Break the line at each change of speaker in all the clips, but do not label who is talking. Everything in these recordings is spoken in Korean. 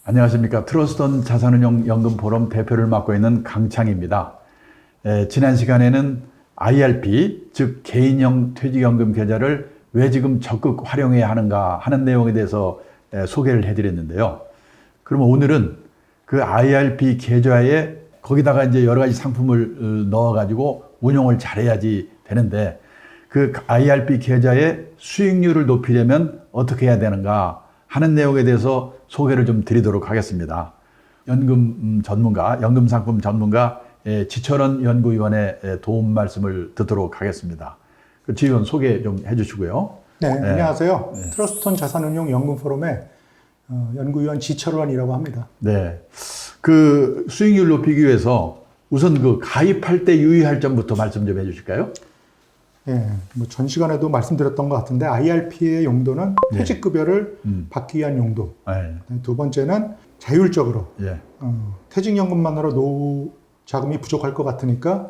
안녕하십니까. 트러스트온 자산운용 연금 포럼 대표를 맡고 있는 강창입니다. 지난 시간에는 IRP, 즉 개인형 퇴직연금 계좌를 왜 지금 적극 활용해야 하는가 하는 내용에 대해서 소개를 해드렸는데요. 그러면 오늘은 그 IRP 계좌에 거기다가 이제 여러 가지 상품을 넣어가지고 운용을 잘해야지 되는데 그 IRP 계좌의 수익률을 높이려면 어떻게 해야 되는가 하는 내용에 대해서 소개를 좀 드리도록 하겠습니다. 연금 전문가, 연금 상품 전문가 지철원 연구위원의 도움 말씀을 듣도록 하겠습니다. 그 지휘원 소개 좀 해주시고요.
네, 안녕하세요. 트러스트온 자산운용 연금 포럼의 연구위원 지철원이라고 합니다.
네, 그 수익률 높이기 위해서 우선 그 가입할 때 유의할 점부터 말씀 좀 해주실까요?
예, 뭐 전 시간에도 말씀드렸던 것 같은데 IRP의 용도는 퇴직급여를 받기 위한 용도. 두 번째는 자율적으로 퇴직연금만으로 노후 자금이 부족할 것 같으니까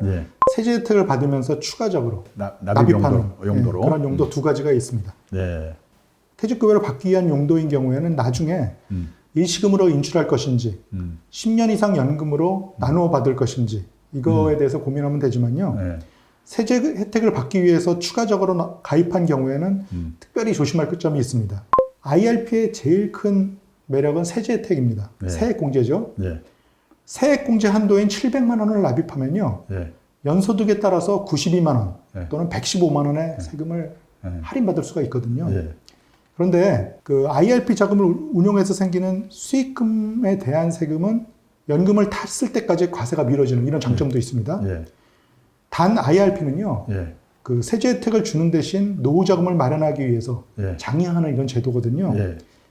세제 혜택을 받으면서 추가적으로 납입하는
용도로
그런 용도 두 가지가 있습니다. 퇴직급여를 받기 위한 용도인 경우에는 나중에 일시금으로 인출할 것인지 10년 이상 연금으로 나누어 받을 것인지 이거에 대해서 고민하면 되지만요. 세제 혜택을 받기 위해서 추가적으로 가입한 경우에는 특별히 조심할 점이 있습니다. IRP의 제일 큰 매력은 세제 혜택입니다. 세액공제죠. 세액공제 한도인 700만 원을 납입하면요. 연소득에 따라서 92만 원 또는 115만 원의 세금을 할인받을 수가 있거든요. 그런데 그 IRP 자금을 운용해서 생기는 수익금에 대한 세금은 연금을 탔을 때까지 과세가 미뤄지는 이런 장점도 있습니다. 단 IRP는요, 그 세제 혜택을 주는 대신 노후 자금을 마련하기 위해서 장려하는 이런 제도거든요.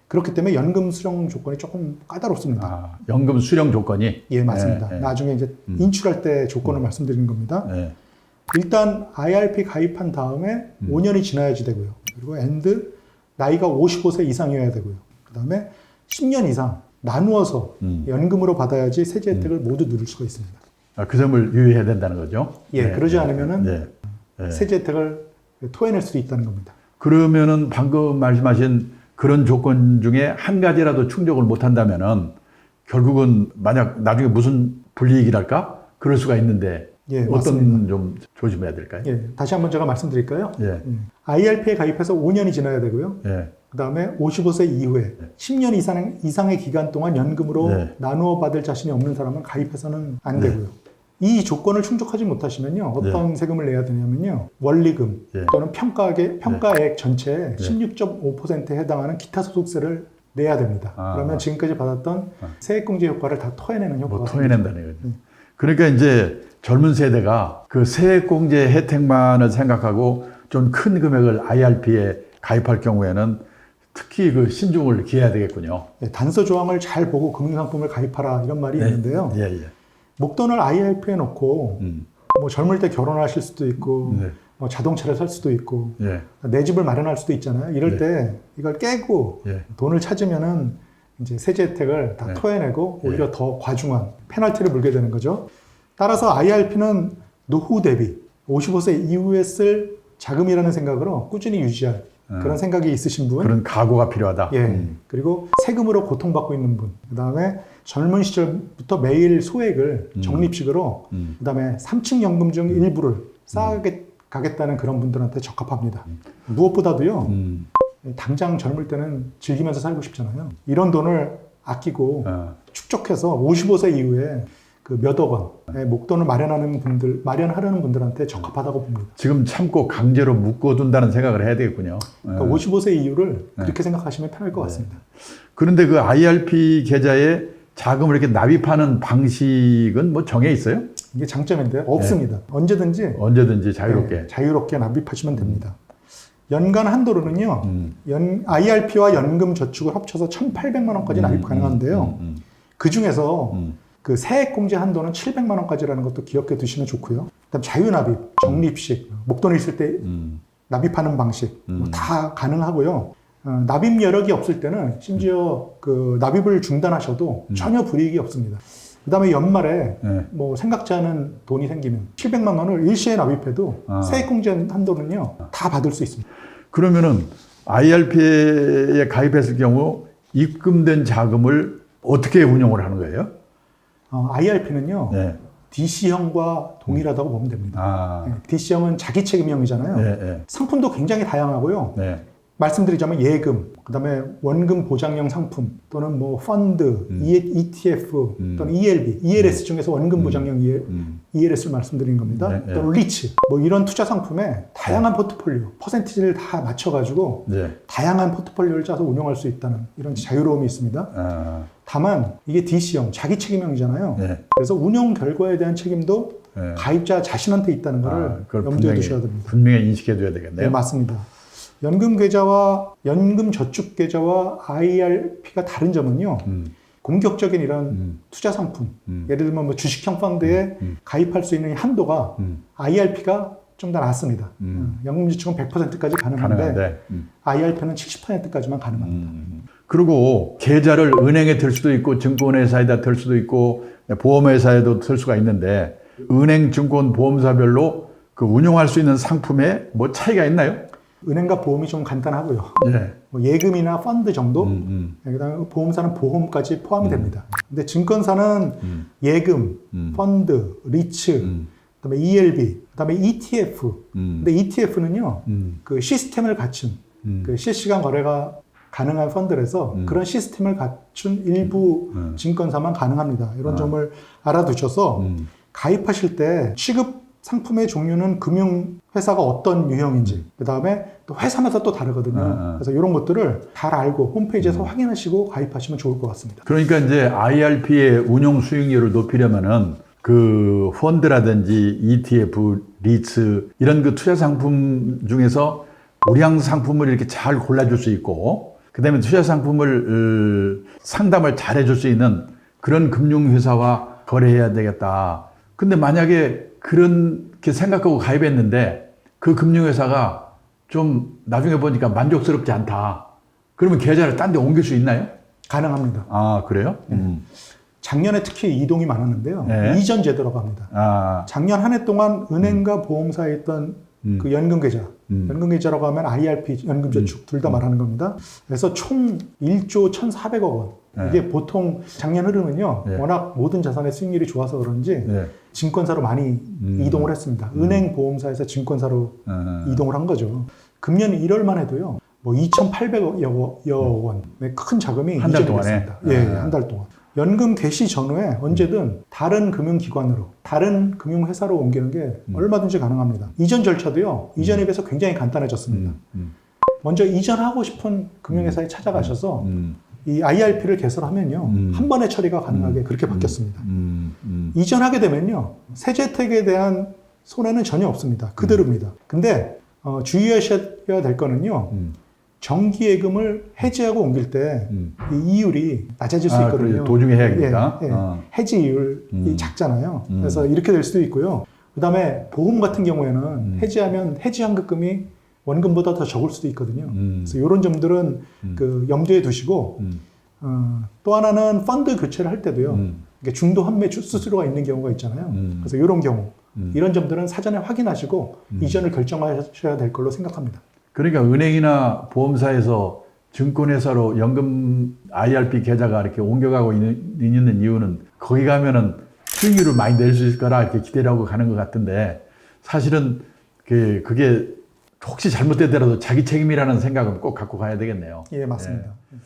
그렇기 때문에 연금 수령 조건이 조금 까다롭습니다.
아, 연금 수령 조건이?
예, 맞습니다. 나중에 이제 인출할 때 조건을 말씀드리는 겁니다. 일단 IRP 가입한 다음에 5년이 지나야지 되고요. 그리고 나이가 55세 이상이어야 되고요. 그 다음에 10년 이상 나누어서 연금으로 받아야지 세제 혜택을 모두 누릴 수가 있습니다.
아, 그 점을 유의해야 된다는 거죠?
그러지 않으면은 세제 혜택을 토해낼 수도 있다는 겁니다.
그러면은 방금 말씀하신 그런 조건 중에 한 가지라도 충족을 못 한다면은 결국은 만약 나중에 무슨 불이익이랄까? 그럴 수가 있는데 어떤
맞습니다.
좀 조심해야 될까요?
다시 한번 제가 말씀드릴까요? IRP에 가입해서 5년이 지나야 되고요. 그 다음에 55세 이후에 10년 이상의 기간 동안 연금으로 나누어 받을 자신이 없는 사람은 가입해서는 안 되고요. 이 조건을 충족하지 못하시면요. 어떤 세금을 내야 되냐면요. 원리금 또는 평가액 전체의 16.5%에 해당하는 기타 소득세를 내야 됩니다. 그러면 지금까지 받았던 세액공제 효과를 다 토해내는 효과가
토해낸다는 거죠. 그러니까 이제 젊은 세대가 그 세액공제 혜택만을 생각하고 좀 큰 금액을 IRP에 가입할 경우에는 특히 그 신중을 기해야 되겠군요.
단서 조항을 잘 보고 금융상품을 가입하라 이런 말이 있는데요. 목돈을 IRP에 놓고 뭐 젊을 때 결혼하실 수도 있고 뭐 자동차를 살 수도 있고 내 집을 마련할 수도 있잖아요. 이럴 때 이걸 깨고 돈을 찾으면은 이제 세제 혜택을 다 토해내고 오히려 더 과중한 페널티를 물게 되는 거죠. 따라서 IRP는 노후 대비 55세 이후에 쓸 자금이라는 생각으로 꾸준히 유지할 그런 생각이 있으신 분,
그런 각오가 필요하다.
그리고 세금으로 고통받고 있는 분, 그 다음에 젊은 시절부터 매일 소액을 적립식으로, 그 다음에 3층 연금 중 일부를 쌓아가겠다는 그런 분들한테 적합합니다. 무엇보다도요, 당장 젊을 때는 즐기면서 살고 싶잖아요. 이런 돈을 아끼고 축적해서 55세 이후에 그 몇억 원의 목돈을 마련하려는 분들한테 적합하다고 봅니다.
지금 참고 강제로 묶어둔다는 생각을 해야 되겠군요.
그러니까 55세 이후를 그렇게 생각하시면 편할 것 같습니다.
그런데 그 IRP 계좌에 자금을 이렇게 납입하는 방식은 뭐 정해 있어요?
이게 장점인데요. 없습니다. 언제든지
자유롭게.
자유롭게 납입하시면 됩니다. 연간 한도로는요. IRP와 연금 저축을 합쳐서 1,800만 원까지 납입 가능한데요. 그 중에서 그 세액공제 한도는 700만 원까지라는 것도 기억해 두시면 좋고요. 그다음 자유납입, 적립식, 목돈이 있을 때 납입하는 방식 다 가능하고요. 납입 여력이 없을 때는 심지어 그 납입을 중단하셔도 전혀 불이익이 없습니다. 그다음에 연말에 뭐 생각지 않은 돈이 생기면 700만 원을 일시에 납입해도 세액공제 한도는요 다 받을 수 있습니다.
그러면은 IRP에 가입했을 경우 입금된 자금을 어떻게 운용을 하는 거예요?
IRP는요.
네.
DC형과 동일하다고 보면 됩니다.
아.
네, DC형은 자기 책임형이잖아요.
네, 네.
상품도 굉장히 다양하고요.
네.
말씀드리자면 예금, 그다음에 원금 보장형 상품 또는 뭐 펀드, ETF 또는 ELB, ELS 중에서 원금 보장형 ELS를 말씀드린 겁니다.
네, 네.
또는 리츠, 뭐 이런 투자 상품에 다양한 포트폴리오, 퍼센티지를 다 맞춰가지고
네.
다양한 포트폴리오를 짜서 운용할 수 있다는 이런 자유로움이 있습니다.
아.
다만 이게 DC형, 자기 책임형이잖아요.
네.
그래서 운용 결과에 대한 책임도
네.
가입자 자신한테 있다는 것을
그걸
염두에 두셔야 됩니다.
분명히 인식해 둬야 되겠네요.
네, 맞습니다. 연금 계좌와 연금 저축 계좌와 IRP가 다른 점은요. 공격적인 이런 투자 상품, 예를 들면 뭐 주식형 펀드에 가입할 수 있는 한도가 IRP가 좀 더 낮습니다. 연금 저축은 100%까지 가능한데 IRP는 70%까지만 가능합니다.
그리고 계좌를 은행에 들 수도 있고 증권회사에다 들 수도 있고 보험회사에도 들 수가 있는데 은행, 증권, 보험사별로 그 운용할 수 있는 상품에 뭐 차이가 있나요?
은행과 보험이 좀 간단하고요.
네.
뭐 예금이나 펀드 정도, 그다음에 보험사는 보험까지 포함이 됩니다. 근데 증권사는 예금, 펀드, 리츠, 그다음에 ELB, 그다음에 ETF. 근데 ETF는요, 그 시스템을 갖춘 그 실시간 거래가 가능한 펀드라서 그런 시스템을 갖춘 일부 증권사만 가능합니다. 이런 점을 알아두셔서 가입하실 때 취급 상품의 종류는 금융회사가 어떤 유형인지, 그 다음에 또 회사마다 또 다르거든요. 그래서 이런 것들을 잘 알고 홈페이지에서 확인하시고 가입하시면 좋을 것 같습니다.
그러니까 이제 IRP의 운용 수익률을 높이려면은 그 펀드라든지 ETF, 리츠 이런 그 투자 상품 중에서 우량 상품을 이렇게 잘 골라줄 수 있고, 그 다음에 투자 상품을 상담을 잘 해줄 수 있는 그런 금융회사와 거래해야 되겠다. 근데 만약에 그렇게 생각하고 가입했는데 그 금융회사가 좀 나중에 보니까 만족스럽지 않다. 그러면 계좌를 딴 데 옮길 수 있나요?
가능합니다.
아, 그래요?
작년에 특히 이동이 많았는데요.
네.
이전 제도라고 합니다.
아,
작년 한 해 동안 은행과 보험사에 있던 그 연금 계좌, 연금 계좌라고 하면 IRP, 연금 저축 둘 다 말하는 겁니다. 그래서 총 1조 1,400억 원. 이게 보통 작년 흐름은요,
네.
워낙 모든 자산의 수익률이 좋아서 그런지
네.
증권사로 많이 이동을 했습니다. 은행, 보험사에서 증권사로 이동을 한 거죠. 금년 1월만 해도요, 뭐 2,800여 원의 큰 자금이
한달
이전이
동안에?
됐습니다. 예, 한 달 동안. 연금 개시 전후에 언제든 다른 금융기관으로, 다른 금융회사로 옮기는 게 얼마든지 가능합니다. 이전 절차도요, 이전에 비해서 굉장히 간단해졌습니다. 먼저 이전하고 싶은 금융회사에 찾아가셔서 이 IRP를 개설하면요, 한 번에 처리가 가능하게 그렇게 바뀌었습니다. 이전하게 되면요, 세제 혜택에 대한 손해는 전혀 없습니다. 그대로입니다. 근데 주의하셔야 될 거는요, 정기예금을 해지하고 옮길 때 이 이율이 낮아질 수 있거든요.
그래, 도중에 해야겠다.
예, 예. 해지 이율이 작잖아요. 그래서 이렇게 될 수도 있고요. 그 다음에 보험 같은 경우에는 해지하면 해지 환급금이 원금보다 더 적을 수도 있거든요. 그래서 이런 점들은 그 염두에 두시고 또 하나는 펀드 교체를 할 때도요. 이게 중도 환매 수수료가 있는 경우가 있잖아요. 그래서 이런 경우 이런 점들은 사전에 확인하시고 이전을 결정하셔야 될 걸로 생각합니다.
그러니까 은행이나 보험사에서 증권회사로 연금 IRP 계좌가 이렇게 옮겨가고 있는 이유는 거기 가면은 수익률을 많이 낼 수 있을 거라 이렇게 기대를 하고 가는 것 같은데 사실은 그게 혹시 잘못되더라도 자기 책임이라는 생각은 꼭 갖고 가야 되겠네요.
예, 맞습니다.
예.